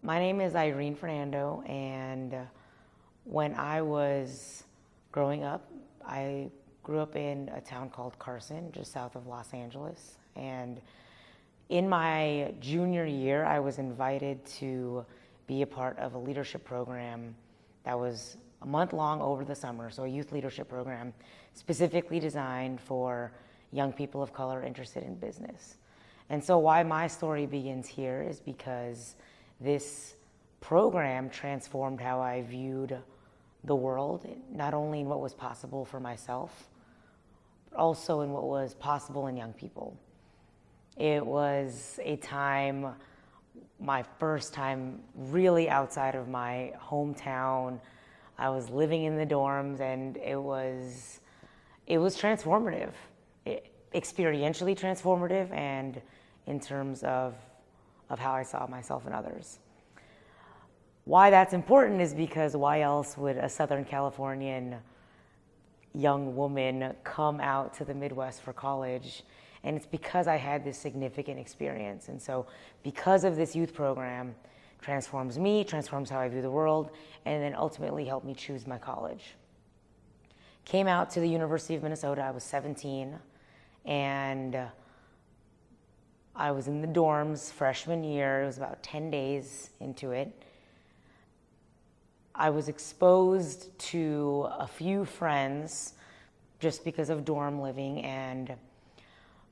My name is Irene Fernando, and when I was growing up, I grew up in a town called Carson, just south of Los Angeles. And in my junior year, I was invited to be a part of a leadership program that was a month long over the summer, so a youth leadership program specifically designed for young people of color interested in business. And so why my story begins here is because this program transformed how I viewed the world, not only in what was possible for myself, but also in what was possible in young people. It was a time, my first time really outside of my hometown. I was living in the dorms, and it was transformative, experientially transformative, and in terms of how I saw myself and others. Why that's important is because why else would a Southern Californian young woman come out to the Midwest for college? And it's because I had this significant experience. And so because of this youth program, transforms me, transforms how I view the world, and then ultimately helped me choose my college. Came out to the University of Minnesota, I was 17, and I was in the dorms freshman year. It was about 10 days into it. I was exposed to a few friends just because of dorm living, and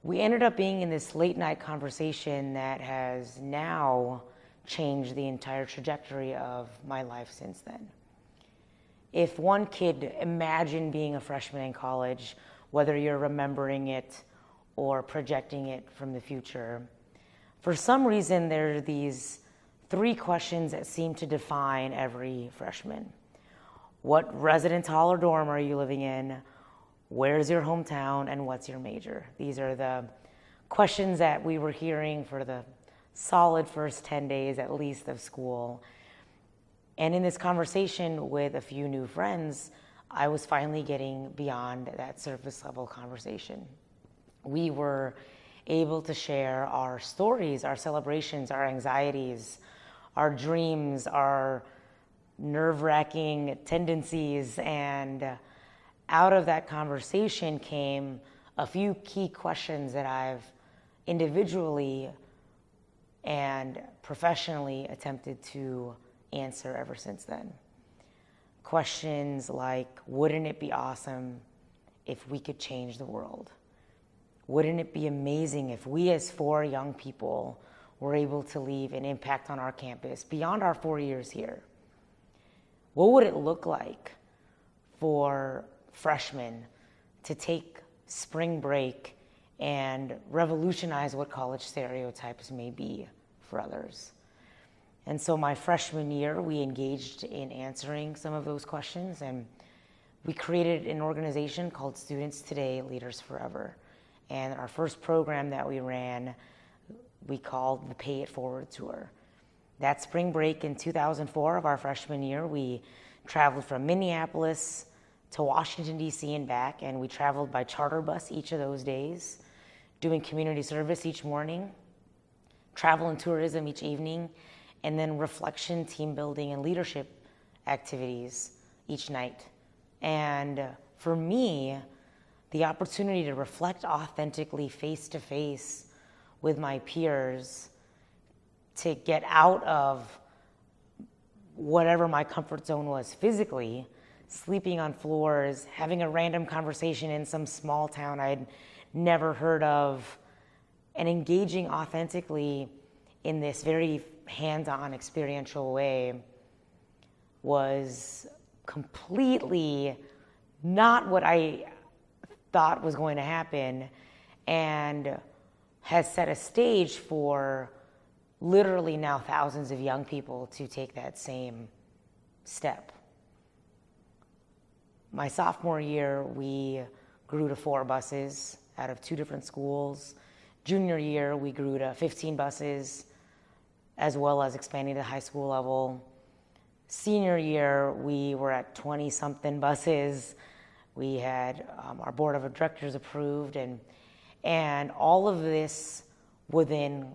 we ended up being in this late night conversation that has now changed the entire trajectory of my life since then. If one could imagine being a freshman in college, whether you're remembering it or projecting it from the future, for some reason there are these three questions that seem to define every freshman. What residence hall or dorm are you living in? Where's your hometown? And what's your major? These are the questions that we were hearing for the solid first 10 days at least of school. And in this conversation with a few new friends, I was finally getting beyond that surface level conversation. We were able to share our stories, our celebrations, our anxieties, our dreams, our nerve-wracking tendencies, and out of that conversation came a few key questions that I've individually and professionally attempted to answer ever since then. Questions like, wouldn't it be awesome if we could change the world? Wouldn't it be amazing if we as 4 young people were able to leave an impact on our campus beyond our 4 years here? What would it look like for freshmen to take spring break and revolutionize what college stereotypes may be for others? And so my freshman year, we engaged in answering some of those questions, and we created an organization called Students Today, Leaders Forever. And our first program that we ran, we called the Pay It Forward Tour. That spring break in 2004 of our freshman year, we traveled from Minneapolis to Washington, D.C. and back, and we traveled by charter bus each of those days, doing community service each morning, travel and tourism each evening, and then reflection, team building, and leadership activities each night. And for me, the opportunity to reflect authentically face-to-face with my peers, to get out of whatever my comfort zone was physically, sleeping on floors, having a random conversation in some small town I'd never heard of, and engaging authentically in this very hands-on experiential way was completely not what I thought was going to happen, and has set a stage for literally now thousands of young people to take that same step. My sophomore year, we grew to 4 buses out of 2 different schools. Junior year, we grew to 15 buses, as well as expanding to high school level. Senior year, we were at 20-something buses. We had our board of directors approved, and all of this within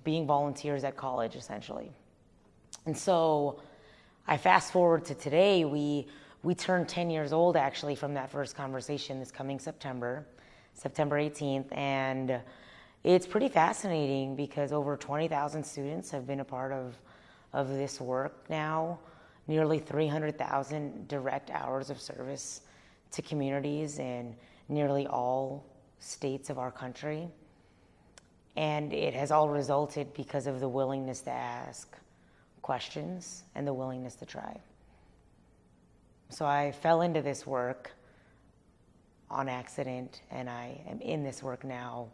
being volunteers at college, essentially. And so I fast forward to today. We turned 10 years old, actually, from that first conversation this coming September 18th. And it's pretty fascinating because over 20,000 students have been a part of this work now, nearly 300,000 direct hours of service to communities in nearly all states of our country. And it has all resulted because of the willingness to ask questions and the willingness to try. So I fell into this work on accident, and I am in this work now